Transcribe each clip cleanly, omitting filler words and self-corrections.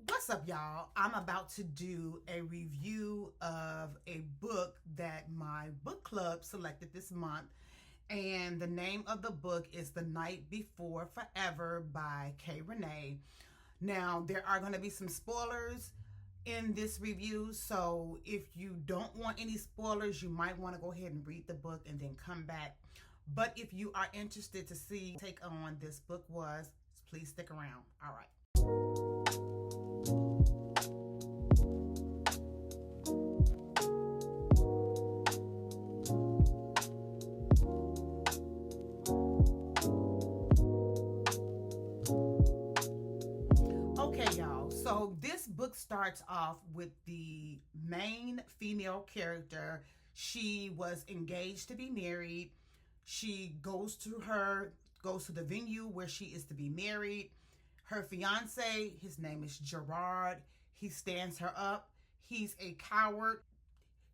What's up, y'all? I'm about to do a review of a book that my book club selected this month. And the name of the book is The Night Before Forever by K. Renee. Now, there are going to be some spoilers in this review. So if you don't want any spoilers, you might want to go ahead and read the book and then come back. But if you are interested to see take on this book was, please stick around. All right. Okay, y'all. So this book starts off with the main female character. She was engaged to be married. She goes to the venue where she is to be married. Her fiance, his name is Gerard. He stands her up. He's a coward.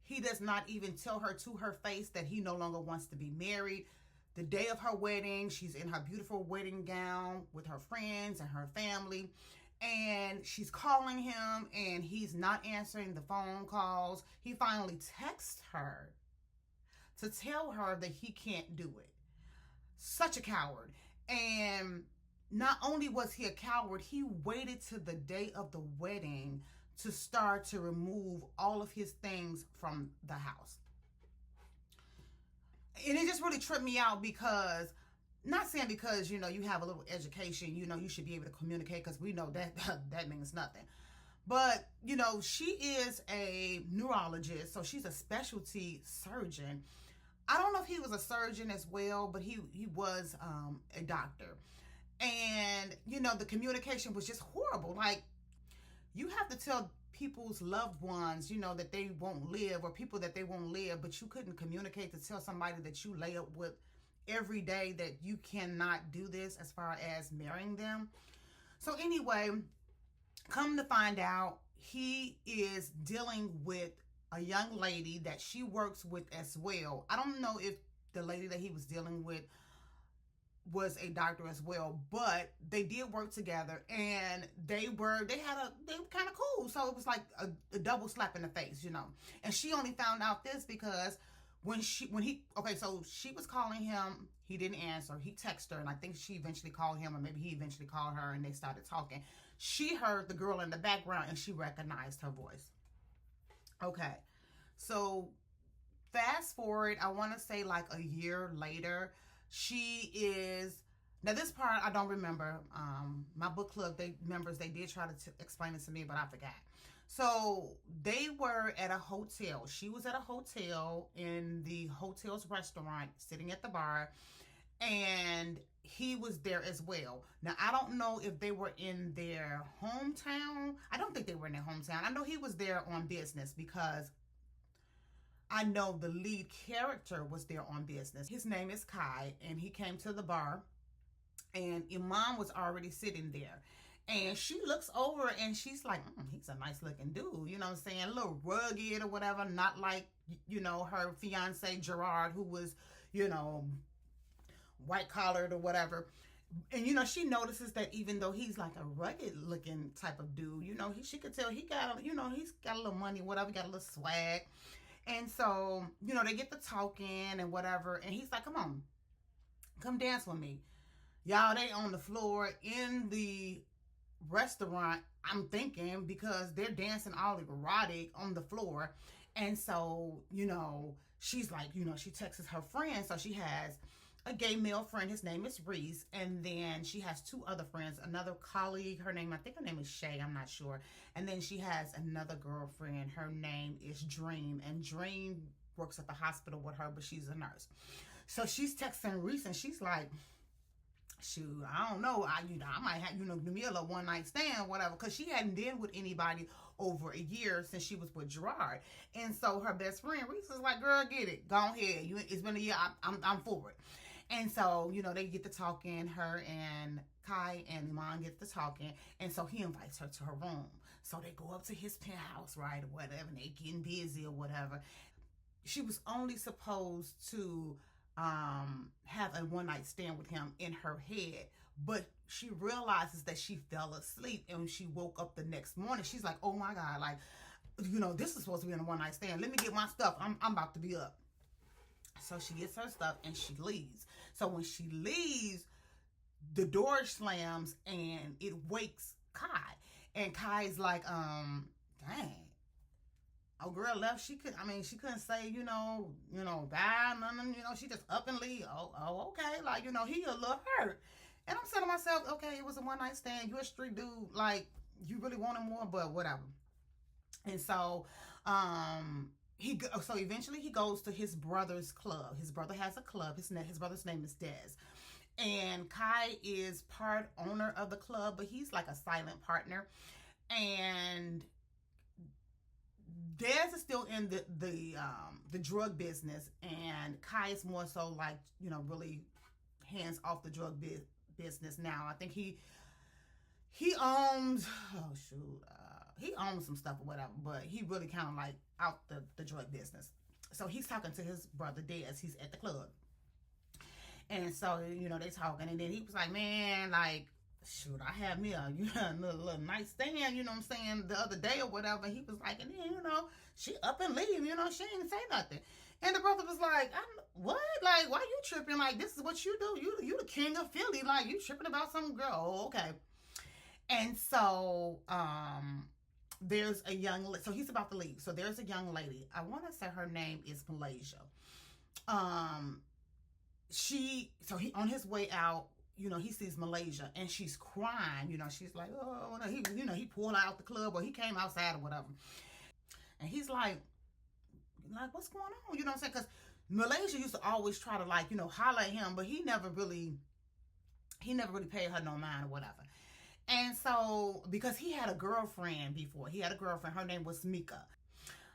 He does not even tell her to her face that he no longer wants to be married. The day of her wedding, she's in her beautiful wedding gown with her friends and her family. And she's calling him and he's not answering the phone calls. He finally texts her to tell her that he can't do it. Such a coward. And not only was he a coward, he waited to the day of the wedding to start to remove all of his things from the house. And it just really tripped me out because, not saying because, you have a little education, you should be able to communicate, because we know that that means nothing. But, she is a neurologist, so she's a specialty surgeon. I don't know if he was a surgeon as well, but he was a doctor. And, the communication was just horrible. Like, you have to tell people's loved ones, that they won't live, or people that they won't live, but you couldn't communicate to tell somebody that you lay up with every day that you cannot do this as far as marrying them. So anyway, come to find out, he is dealing with a young lady that she works with as well. I don't know if the lady that he was dealing with was a doctor as well, but they did work together, and they were kind of cool. So it was like a double slap in the face, And she only found out this because so she was calling him, he didn't answer. He texted her, and I think she eventually called him, or maybe he eventually called her, and they started talking. She heard the girl in the background, and she recognized her voice. Okay, so fast forward, I want to say like a year later, now this part I don't remember. My book club members, they did try to explain it to me, but I forgot. So they were at a hotel. She was at a hotel, in the hotel's restaurant, sitting at the bar, and he was there as well. Now, I don't know if they were in their hometown. I don't think they were in their hometown. I know he was there on business, because I know the lead character was there on business. His name is Kai, and he came to the bar, and Iman was already sitting there. And she looks over and she's like, he's a nice looking dude, you know what I'm saying? A little rugged or whatever, not like, her fiance Gerard, who was, white collared or whatever. And, she notices that even though he's like a rugged looking type of dude, she could tell he got, he's got a little money, whatever, got a little swag. And so, they get to talking and whatever. And he's like, come dance with me. Y'all, they on the floor in the restaurant, I'm thinking, because they're dancing all erotic on the floor. And so, she's like, she texts her friend. So she has a gay male friend. His name is Reese. And then she has two other friends, another colleague. I think her name is Shay. I'm not sure. And then she has another girlfriend. Her name is Dream. And Dream works at the hospital with her, but she's a nurse. So she's texting Reese, and she's like, shoot, I don't know. I might have, do me a little one night stand, whatever, because she hadn't been with anybody over a year since she was with Gerard. And so her best friend Reese is like, girl, get it, go ahead. It's been a year. I'm for it. And so, they get to talking, her and Kai and Iman get to talking. And so he invites her to her room. So they go up to his penthouse, right, or whatever, and they getting busy or whatever. She was only supposed to have a one night stand with him in her head, But she realizes that she fell asleep, and when she woke up the next morning, she's like, oh my God, like, this is supposed to be a one night stand. Let me get my stuff. I'm about to be up. So she gets her stuff and she leaves. So when she leaves, the door slams and it wakes Kai. And Kai's like, dang. Oh, girl left. She couldn't say, bye, nothing. She just up and leave. Oh, okay. Like, he a little hurt. And I'm saying to myself, okay, it was a one night stand. You're a street dude. Like, you really wanted more, but whatever. And so, so eventually he goes to his brother's club. His brother has a club. His brother's name is Dez. And Kai is part owner of the club, but he's like a silent partner. And Dez is still in the drug business, and Kai is more so like, really hands off the drug business now. I think he owns, he owns some stuff or whatever, but he really kind of like out the drug business. So he's talking to his brother Dez. He's at the club. And so, they talking, and then he was like, man, like, shoot, I had me a little nice stand, what I'm saying, the other day or whatever. He was like, and then, she up and leave, she ain't say nothing. And the brother was like, what? Like, why you tripping? Like, this is what you do. You the king of Philly. Like, you tripping about some girl. Oh, okay. And so, there's a so he's about to leave. So there's a young lady. I want to say her name is Malaysia. He on his way out, he sees Malaysia and she's crying. She's like, oh, he pulled out the club or he came outside or whatever. And he's like, what's going on? You know what I'm saying? Because Malaysia used to always try to like, holler at him, but he never really paid her no mind or whatever. And so, because he had a girlfriend before, her name was Mika.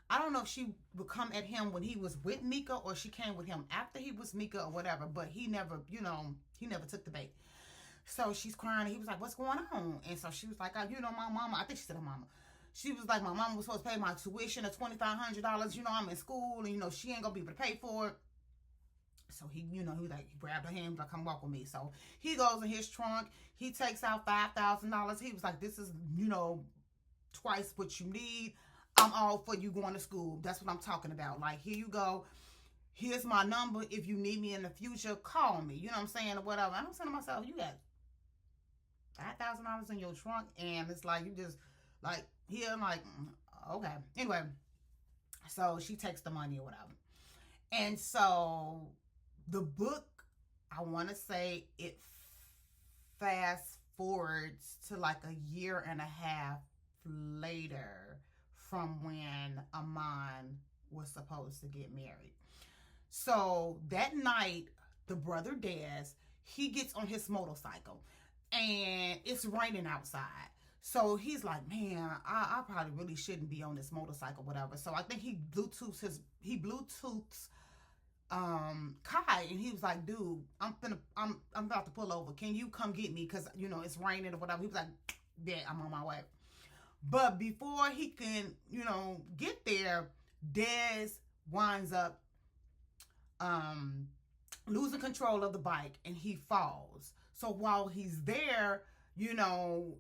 I don't know if she would come at him when he was with Mika or she came with him after he was Mika or whatever, but he never took the bait. So she's crying and he was like, what's going on? And so she was like, my mama, I think she said her mama. She was like, my mama was supposed to pay my tuition of $2,500. I'm in school and, she ain't gonna be able to pay for it. So he grabbed her hand, like, come walk with me. So he goes in his trunk. He takes out $5,000. He was like, this is, twice what you need. I'm all for you going to school. That's what I'm talking about. Like, here you go. Here's my number. If you need me in the future, call me. You know what I'm saying? Or whatever. I'm saying to myself, you got $5,000 in your trunk. And it's like, you just, like, here, I'm like, okay. Anyway, so she takes the money or whatever. And so the book, I want to say it fast forwards to like a year and a half later from when Amon was supposed to get married. So that night, the brother Dez, he gets on his motorcycle and it's raining outside. So he's like, man, I probably really shouldn't be on this motorcycle, whatever. So I think he Bluetooths Kai, and he was like, dude, I'm about to pull over. Can you come get me? Cause it's raining or whatever. He was like, yeah, I'm on my way. But before he can, get there, Dez winds up losing control of the bike and he falls. So while he's there,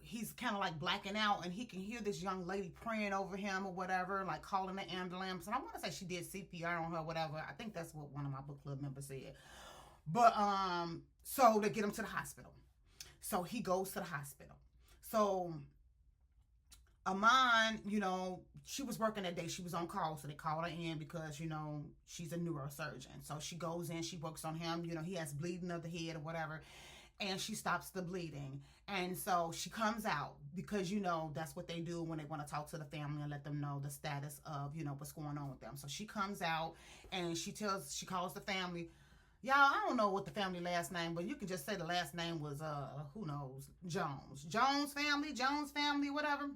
he's kind of like blacking out and he can hear this young lady praying over him or whatever, like calling the ambulance. And I want to say she did CPR on her, whatever. I think that's what one of my book club members said. But, so they get him to the hospital. So he goes to the hospital. So Amon, she was working that day. She was on call. So they called her in because, she's a neurosurgeon. So she goes in, she works on him. He has bleeding of the head or whatever. And she stops the bleeding. And so she comes out because, that's what they do when they want to talk to the family and let them know the status of, what's going on with them. So she comes out and she calls the family. Y'all, I don't know what the family last name, but you can just say the last name was, who knows, Jones. Jones family, whatever.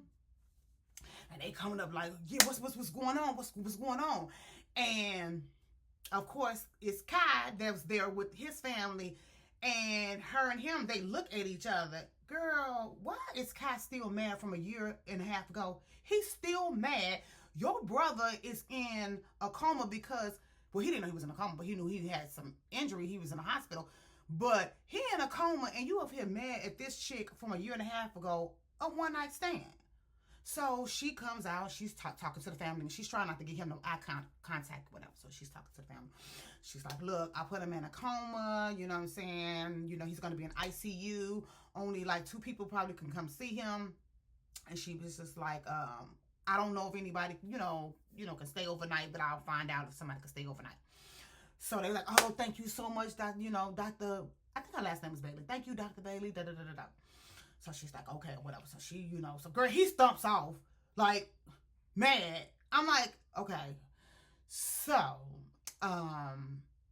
And they coming up like, yeah, what's going on? What's going on? And of course, it's Kai that was there with his family. And her and him, they look at each other. Girl, why is Kai still mad from a year and a half ago? He's still mad. Your brother is in a coma because, well, he didn't know he was in a coma, but he knew he had some injury. He was in a hospital. But he in a coma, and you up here mad at this chick from a year and a half ago, a one night stand. So she comes out, she's talking to the family, and she's trying not to give him no eye contact, whatever. So she's talking to the family. She's like, look, I put him in a coma, you know what I'm saying? You know, he's going to be in ICU. Only like 2 people probably can come see him. And she was just like, I don't know if anybody, can stay overnight, but I'll find out if somebody can stay overnight. So they're like, oh, thank you so much, Dr. I think her last name is Bailey. Thank you, Dr. Bailey, da-da-da-da-da. So she's like, okay, whatever. So she, so girl, he stumps off, like, mad. I'm like, okay. So,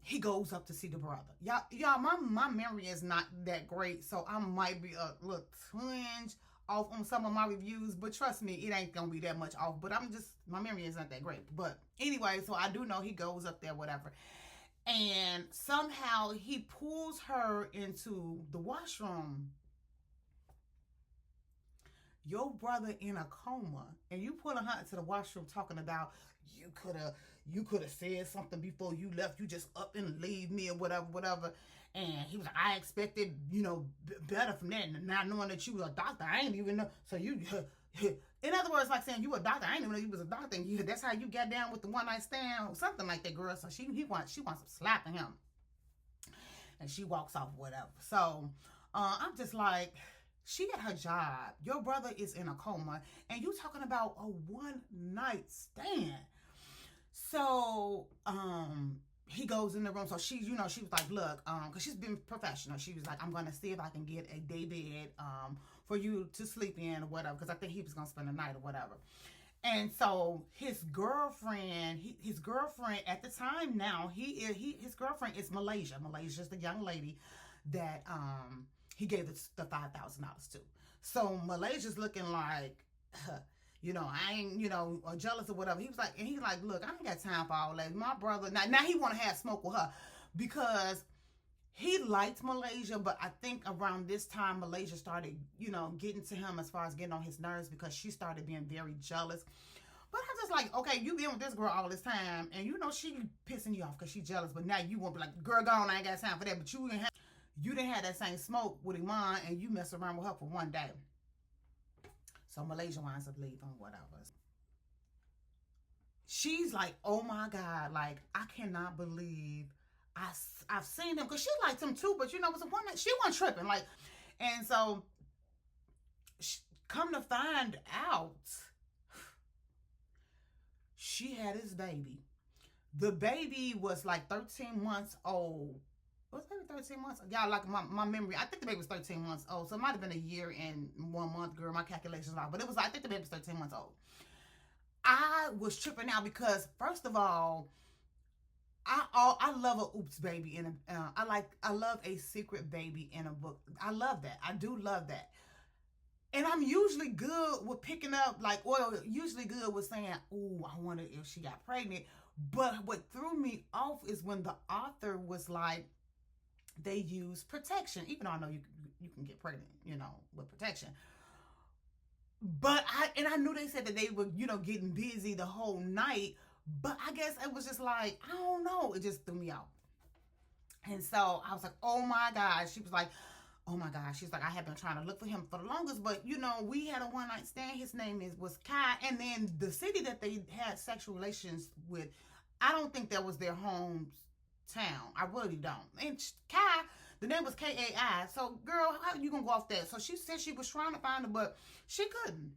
he goes up to see the brother. Y'all, my memory is not that great, so I might be a little twinge off on some of my reviews, but trust me, it ain't gonna be that much off, but my memory is not that great. But anyway, so I do know he goes up there, whatever. And somehow he pulls her into the washroom. Your brother in a coma, and you pulling her into the washroom talking about you could have said something before you left. You just up and leave me or whatever. And he was like, I expected, better from that. And not knowing that you was a doctor, I ain't even know. So you, in other words, like saying you a doctor, I ain't even know you was a doctor. And that's how you got down with the one night stand or something like that, girl. So she wants some slapping him, and she walks off, whatever. So I'm just like, she got her job. Your brother is in a coma, and you talking about a one night stand. So he goes in the room. So she was like, look, because she's been professional. She was like, I'm going to see if I can get a day bed for you to sleep in or whatever, because I think he was going to spend the night or whatever. And so his girlfriend at the time now, his girlfriend is Malaysia. Malaysia's the young lady that he gave the $5,000 to. So Malaysia's looking like, I ain't, jealous or whatever. He's like, look, I ain't got time for all that. My brother, now he want to have smoke with her because he liked Malaysia, but I think around this time, Malaysia started, getting to him as far as getting on his nerves because she started being very jealous. But I'm just like, okay, you been with this girl all this time, and she pissing you off because she's jealous, but now you won't be like, girl, gone, I ain't got time for that. But you didn't have that same smoke with Iman, and you mess around with her for one day. So Malaysia winds up leaving, whatever. She's like, oh my God, like, I cannot believe I've seen him. Because she liked him too, but it was a one night. She wasn't tripping. Like, and so, come to find out, she had his baby. The baby was like 13 months old. Was it 13 months? Y'all, like my memory, I think the baby was 13 months old. So it might have been a year and 1 month, girl. My calculations are off. But I think the baby was 13 months old. I was tripping out because, first of all, I love a oops baby in I love a secret baby in a book. I love that. I do love that. And I'm usually good with picking up, usually good with saying, ooh, I wonder if she got pregnant. But what threw me off is when the author was like, they use protection, even though I know you can get pregnant, with protection. But I knew they said that they were, getting busy the whole night. But I guess it was just like, I don't know. It just threw me off. And so I was like, oh my God. She was like, oh my gosh. She's like, I have been trying to look for him for the longest. But, we had a one night stand. His name was Kai. And then the city that they had sexual relations with, I don't think that was their hometown. I really don't. And Kai, the name was Kai. So, girl, how you gonna go off that? So she said she was trying to find her, but she couldn't.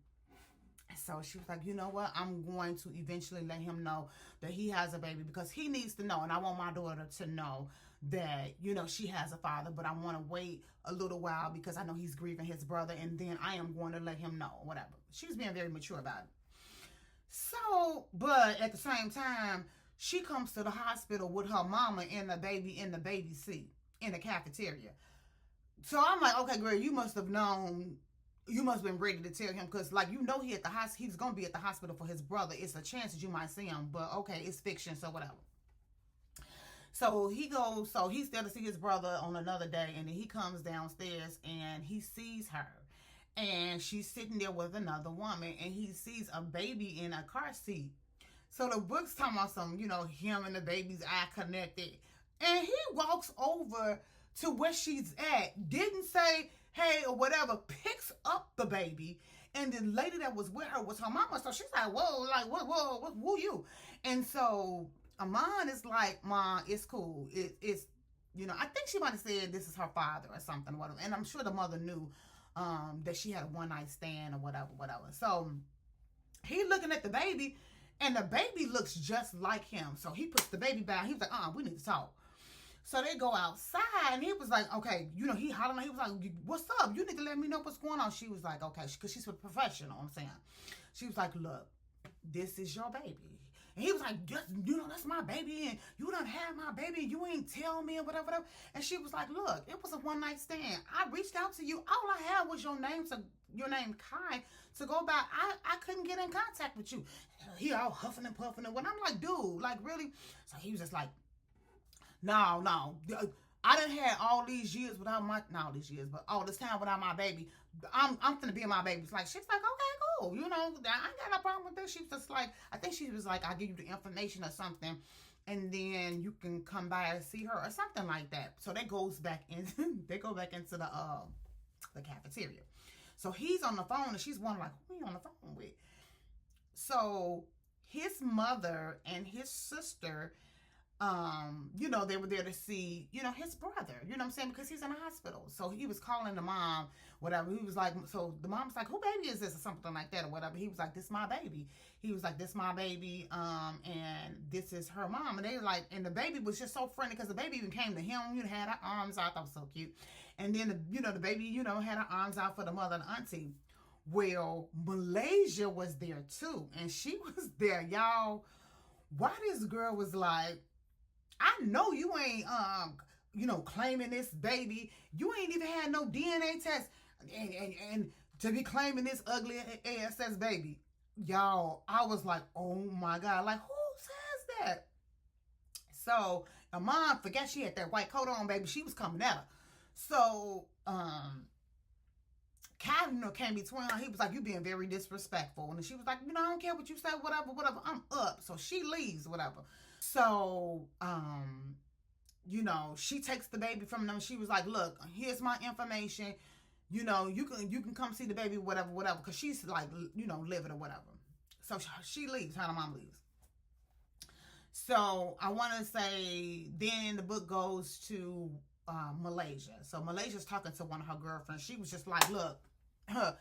So she was like, you know what? I'm going to eventually let him know that he has a baby because he needs to know. And I want my daughter to know that, she has a father, but I want to wait a little while because I know he's grieving his brother. And then I am going to let him know, whatever. She's being very mature about it. So, but at the same time, she comes to the hospital with her mama and the baby in the baby seat in the cafeteria. So I'm like, okay, girl, you must have known. You must have been ready to tell him because, he at the hospital. He's going to be at the hospital for his brother. It's a chance that you might see him, but okay, it's fiction, so whatever. So he goes, so he's there to see his brother on another day, and then he comes downstairs and he sees her. And she's sitting there with another woman, and he sees a baby in a car seat. So the book's talking about him and the baby's eye connected. And he walks over to where she's at, didn't say hey or whatever, picks up the baby, and the lady that was with her was her mama. So she's like, whoa, like, what, who you? And so Amon is like, Ma, it's cool. It's, you know, I think she might have said this is her father or something, whatever. And I'm sure the mother knew that she had a one night stand or whatever. So he looking at the baby, and the baby looks just like him. So he puts the baby down. He was like, we need to talk. So they go outside, and he was like, okay, you know, he hollering. He was like, what's up? You need to let me know what's going on. She was like, okay, because she's a professional, I'm saying. She was like, look, this is your baby. And he was like, you know, that's my baby, and you done had my baby, you ain't tell me, and whatever. And she was like, look, it was a one night stand. I reached out to you. All I had was your name, Kai, to go by. I couldn't get in contact with you. He all huffing and puffing, and when I'm like, dude, like, really? So he was just like, no. I done had all these years without not all these years, but all this time without my baby. I'm finna be in my baby's. Like, she's like, okay, cool. You know, I ain't got no problem with this. She was just like, I think she was like, I'll give you the information or something, and then you can come by and see her or something like that. So they go back into the cafeteria. So he's on the phone, and she's wondering, like, who are you on the phone with? So his mother and his sister, you know, they were there to see, you know, his brother, you know what I'm saying? Because he's in a hospital. So he was calling the mom, whatever. He was like, so the mom's like, who baby is this or something like that or whatever. He was like, this my baby. He was like, this my baby, and this is her mom. And they were like, and the baby was just so friendly because the baby even came to him, you know, had her arms out. That was so cute. And then, the baby, you know, had her arms out for the mother and auntie. Well, Malaysia was there too. And she was there, y'all. Why this girl was like, I know you ain't, you know, claiming this baby. You ain't even had no DNA test. And to be claiming this ugly ASS baby. Y'all, I was like, oh my God. Like, who says that? So, her mom forgot she had that white coat on, baby. She was coming at her. So, Calvin, you know, came between her. He was like, you being very disrespectful. And she was like, you know, I don't care what you say, whatever. I'm up. So she leaves, whatever. So, you know, she takes the baby from them. She was like, look, here's my information. You know, you can come see the baby, whatever. Because she's like, you know, living or whatever. So she leaves. Her mom leaves. So I want to say then the book goes to Malaysia. So Malaysia's talking to one of her girlfriends. She was just like, look,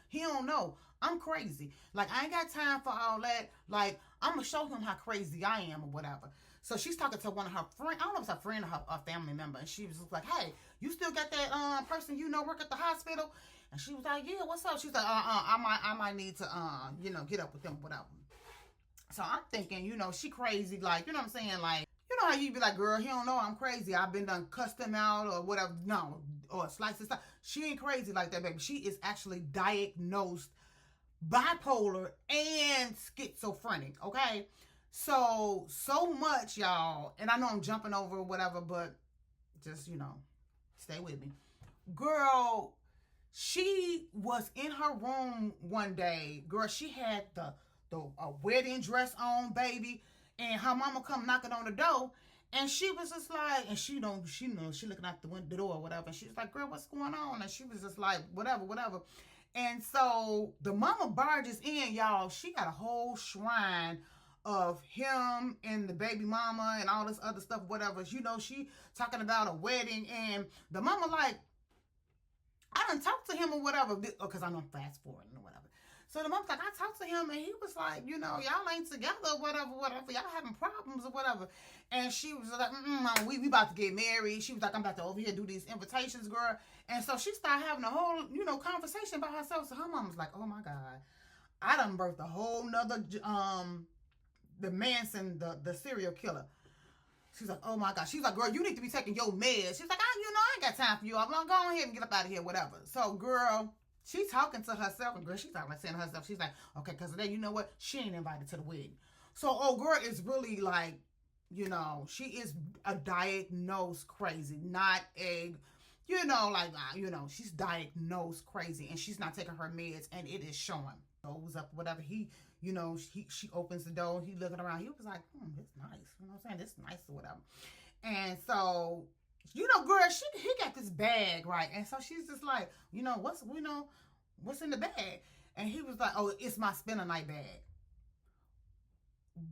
he don't know. I'm crazy. Like, I ain't got time for all that. Like, I'm going to show him how crazy I am or whatever. So she's talking to one of her friends. I don't know if it's a friend or her family member. And she was just like, hey, you still got that person you know work at the hospital? And she was like, yeah, what's up? She's like, I might need to, you know, get up with them, whatever. So I'm thinking, you know, she crazy. Like, you know what I'm saying? Like, you know how you be like, girl, he don't know I'm crazy. I've been done cussed him out or whatever. No, or slice his stuff. She ain't crazy like that, baby. She is actually diagnosed bipolar and schizophrenic, okay? So much, y'all. And I know I'm jumping over or whatever, but just, you know, stay with me. Girl, she was in her room one day. Girl, she had the wedding dress on, baby. And her mama come knocking on the door, and she was just like, and she looking out the door or whatever, and she was like, girl, what's going on? And she was just like, whatever. And so the mama barges in, y'all. She got a whole shrine of him and the baby mama and all this other stuff, whatever. You know, she talking about a wedding, and the mama like, I done talked to him or whatever, because I know I'm fast forwarding or whatever. So the mom's like, I talked to him, and he was like, you know, y'all ain't together or whatever. Y'all having problems or whatever. And she was like, we about to get married. She was like, I'm about to over here do these invitations, girl. And so she started having a whole, you know, conversation by herself. So her mom was like, oh my God, I done birthed a whole nother, the Manson, the serial killer. She's like, oh my God. She's like, girl, you need to be taking your meds. She's like, I ain't got time for you. I'm gonna go ahead and get up out of here, whatever. So, girl, she's talking to herself, and girl, she's talking like saying to herself, she's like, okay, because today, you know what? She ain't invited to the wedding. So, girl is really like, you know, she is a diagnosed crazy, not a, you know, like, you know, she's diagnosed crazy, and she's not taking her meds, and it is showing. Goes up, whatever. He, you know, she opens the door, he looking around. He was like, it's nice. You know what I'm saying? It's nice or whatever. And so girl, he got this bag, right? And so she's just like, what's in the bag? And he was like, oh, it's my spend a night bag.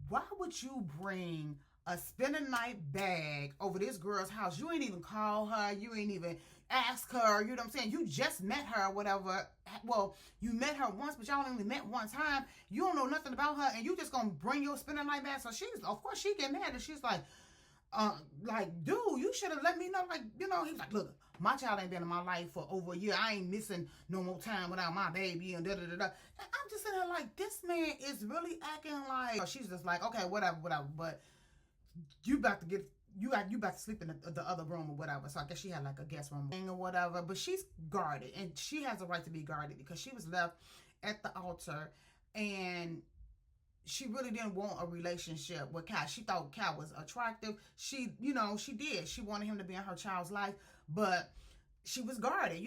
Why would you bring a spend a night bag over this girl's house? You ain't even call her. You ain't even ask her. You know what I'm saying? You just met her or whatever. Well, you met her once, but y'all only met one time. You don't know nothing about her, and you just gonna bring your spend a night bag. So of course, she get mad, and she's like, dude, you should have let me know. Like, he's like, look, my child ain't been in my life for over a year. I ain't missing no more time without my baby and da-da-da-da. And I'm just sitting there like, this man is really acting like, she's just like, okay, whatever. But you about to sleep in the other room or whatever. So I guess she had like a guest room or whatever. But she's guarded, and she has a right to be guarded because she was left at the altar, and she really didn't want a relationship with Cal. She thought Cal was attractive. She did. She wanted him to be in her child's life, but she was guarded.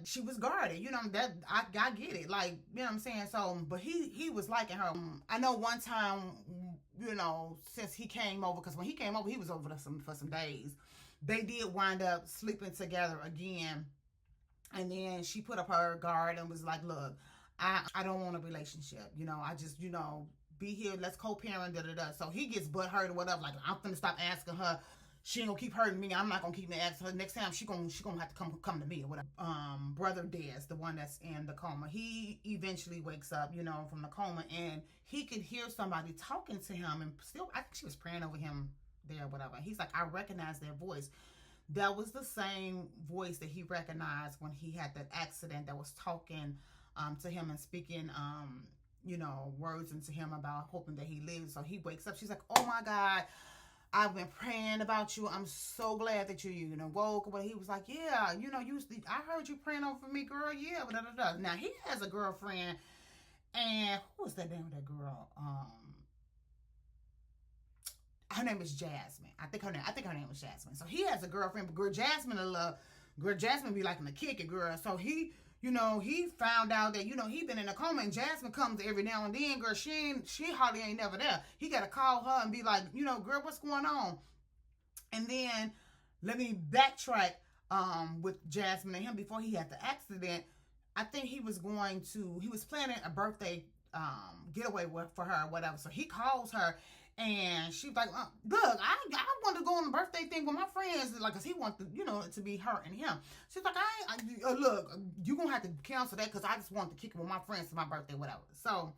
She was guarded. I get it. Like, what I'm saying? So, but he was liking her. I know one time, since he came over, because when he came over, he was over for some days. They did wind up sleeping together again. And then she put up her guard and was like, look, I don't want a relationship. I just, be here, let's co-parent, da-da-da. So he gets butthurt or whatever, like, I'm finna stop asking her. She ain't gonna keep hurting me. I'm not gonna keep asking her. Next time she gonna have to come to me or whatever. Brother Des, the one that's in the coma, he eventually wakes up, from the coma, and he could hear somebody talking to him, and still, I think she was praying over him there or whatever. He's like, I recognize their voice. That was the same voice that he recognized when he had that accident, that was talking to him and speaking words into him about hoping that he lives. So he wakes up. She's like, oh my God, I've been praying about you. I'm so glad that you woke. But he was like, yeah, I heard you praying over me, girl. Yeah, blah, blah, blah. Now he has a girlfriend, and who was that name of that girl? Her name is Jasmine. I think her name was Jasmine. So he has a girlfriend, but girl Jasmine be liking to kick it, girl. So he found out that, he been in a coma, and Jasmine comes every now and then, girl. She hardly ain't never there. He got to call her and be like, girl, what's going on? And then let me backtrack with Jasmine and him before he had the accident. I think he was planning a birthday getaway for her or whatever. So he calls her, and she's like, look, I want to go on the birthday thing with my friends, like, because he wants to, to be her and him. She's like, look, you're going to have to cancel that, because I just want to kick it with my friends to my birthday, whatever. So,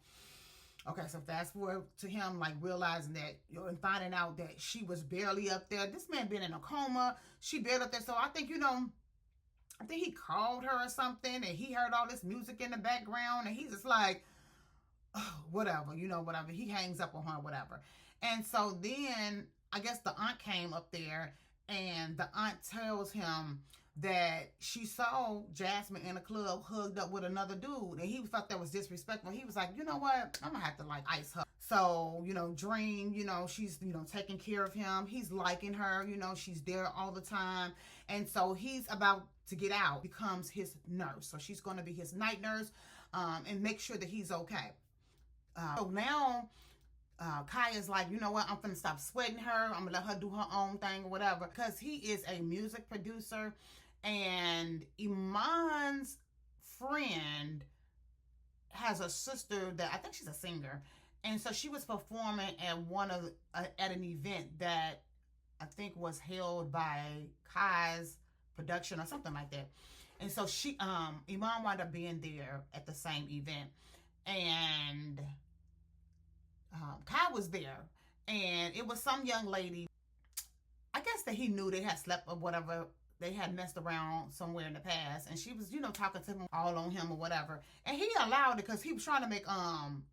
okay, so fast forward to him, like, realizing that, and finding out that she was barely up there. This man been in a coma. She barely up there. So I think, I think he called her or something, and he heard all this music in the background, and he's just like, oh, whatever, whatever. He hangs up on her, whatever. And so then I guess the aunt came up there, and the aunt tells him that she saw Jasmine in a club hugged up with another dude, and he felt that was disrespectful. He was like, you know what? I'm gonna have to like ice her. So, Dream, she's, taking care of him. He's liking her, she's there all the time. And so he's about to get out, becomes his nurse. So she's going to be his night nurse, and make sure that he's okay. So now Kaya's like, you know what, I'm finna stop sweating her. I'm gonna let her do her own thing or whatever, because he is a music producer, and Iman's friend has a sister that I think she's a singer, and so she was performing at an event that I think was held by Kai's production or something like that. And so Iman wound up being there at the same event, and Kai was there, and it was some young lady. I guess that he knew they had slept or whatever. They had messed around somewhere in the past, and she was, talking to him all on him or whatever. And he allowed it because he was trying to make Iman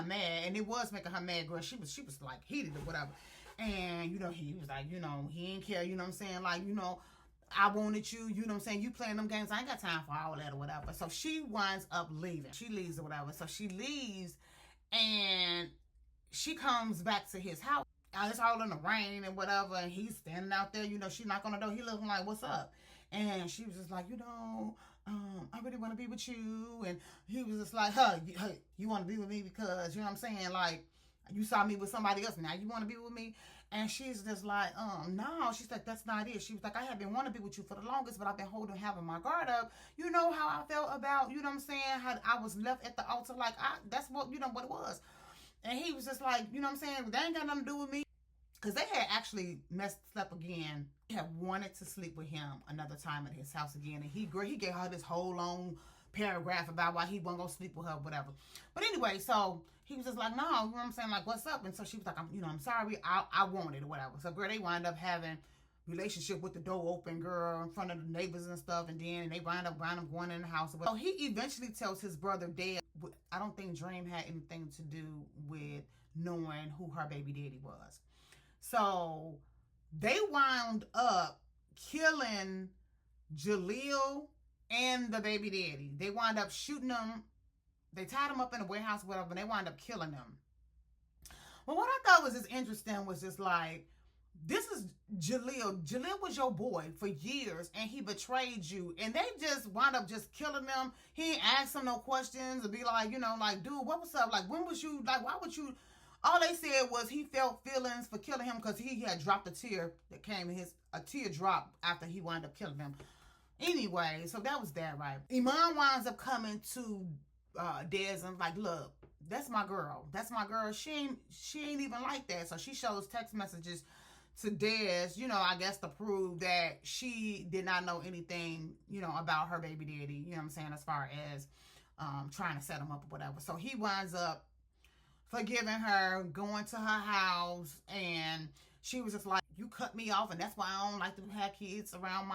mad, and it was making her mad, girl. She was like heated or whatever. And he was like, he didn't care, what I'm saying, like, I wanted you, what I'm saying, you playing them games, I ain't got time for all that or whatever. So she winds up leaving. She leaves or whatever. So she leaves, and she comes back to his house. It's all in the rain and whatever, and he's standing out there, she knock on the door, he looking like, what's up? And she was just like, I really want to be with you. And he was just like, hey, you want to be with me because, what I'm saying, like, You saw me with somebody else. Now you want to be with me? And she's just like, no. She's like, that's not it. She was like, I have been wanting to be with you for the longest, but I've been having my guard up. You know how I felt about, you know what I'm saying? How I was left at the altar. Like, that's what, you know, what it was. And he was just like, you know what I'm saying? That ain't got nothing to do with me. Because they had actually slept again. He had wanted to sleep with him another time at his house again. And he gave her this whole long paragraph about why he wasn't going to sleep with her, whatever. But anyway, so he was just like, no, you know what I'm saying? Like, what's up? And so she was like, I'm sorry. I want it or whatever. So, girl, they wind up having relationship with the door open, girl, in front of the neighbors and stuff. And then they wind up going in the house. So he eventually tells his brother, Dad, I don't think Dream had anything to do with knowing who her baby daddy was. So they wound up killing Jaleel and the baby daddy. They wound up shooting them. They tied them up in a warehouse or whatever, and they wound up killing them. Well, what I thought was just interesting was just like, this is Jaleel. Jaleel was your boy for years, and he betrayed you. And they just wound up just killing them. He ain't asked them no questions or be like, you know, like, dude, what was up? Like, when was you, like, why would you... All they said was he felt feelings for killing him because he had dropped a tear that came in a tear drop after he wound up killing him. Anyway, so that was that, right? Iman winds up coming to Dez and like, look, that's my girl. That's my girl. She ain't even like that. So she shows text messages to Dez, you know, I guess to prove that she did not know anything, you know, about her baby daddy, you know what I'm saying, as far as trying to set him up or whatever. So he winds up forgiving her, going to her house, and she was just like, you cut me off, and that's why I don't like to have kids around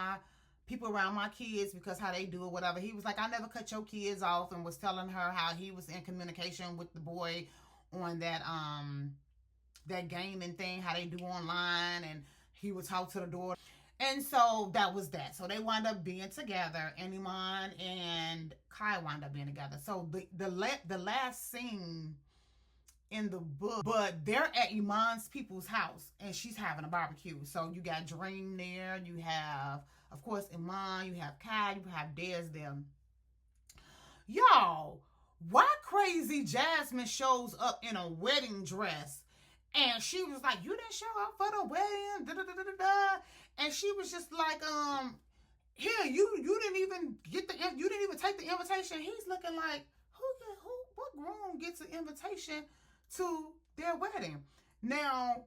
people around my kids because how they do or whatever. He was like, I never cut your kids off, and was telling her how he was in communication with the boy on that that gaming thing, how they do online, and he would talk to the door. And so that was that. So they wound up being together, and Iman and Kai wound up being together. So the last scene in the book, but they're at Iman's people's house and she's having a barbecue. So you got Dream there, you have, of course, Iman, you have Kai, you have Dez there. Y'all, why crazy Jasmine shows up in a wedding dress and she was like, you didn't show up for the wedding, da da da da da. And she was just like, here, you didn't even you didn't even take the invitation. He's looking like, what groom gets an invitation to their wedding? Now,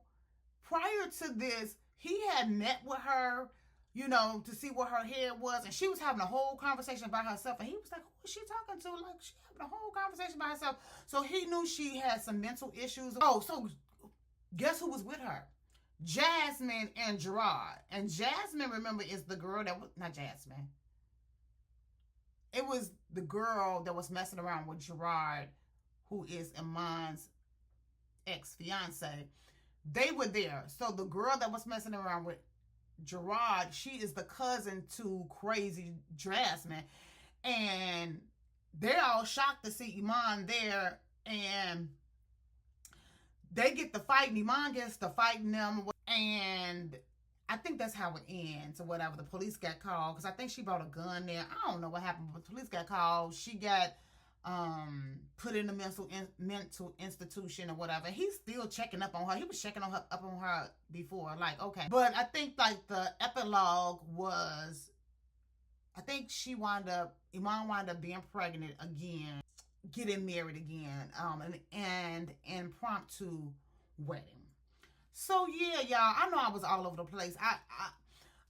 prior to this, he had met with her, you know, to see what her hair was, and she was having a whole conversation by herself, and he was like, who is she talking to? Like, she having a whole conversation by herself. So he knew she had some mental issues. Oh, so guess who was with her? Jasmine and Gerard. And Jasmine, remember, is the girl that was, not Jasmine, it was the girl that was messing around with Gerard, who is Iman's ex-fiance. They were there. So the girl that was messing around with Gerard, she is the cousin to crazy Jasmine. And they're all shocked to see Iman there. And they get the fight. Iman gets to fighting them. And I think that's how it ends or whatever. The police got called because I think she brought a gun there. I don't know what happened, but the police got called. She got put in a mental institution or whatever. He's still checking up on her. He was checking up on her before, like, okay. But I think like the epilogue was, I think Iman wound up being pregnant again, getting married again, and impromptu wedding. So yeah, y'all, I know I was all over the place.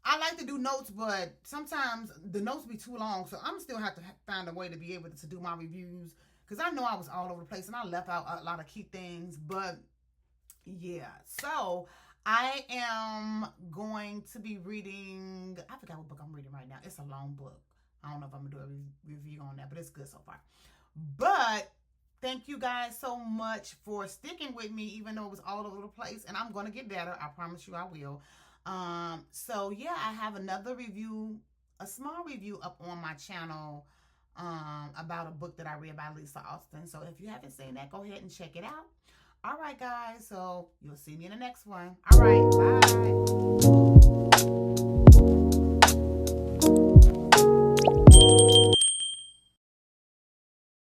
I like to do notes, but sometimes the notes be too long, so I'm still have to find a way to be able to do my reviews, because I know I was all over the place and I left out a lot of key things. But yeah, so I am going to be reading, I forgot what book I'm reading right now. It's a long book. I don't know if I'm gonna do a review on that, but it's good so far. But thank you guys so much for sticking with me, even though it was all over the place, and I'm gonna get better. I promise you I will. So yeah, I have another review, a small review up on my channel, about a book that I read by Lisa Austin. So if you haven't seen that, go ahead and check it out. All right, guys. So you'll see me in the next one. All right. Bye.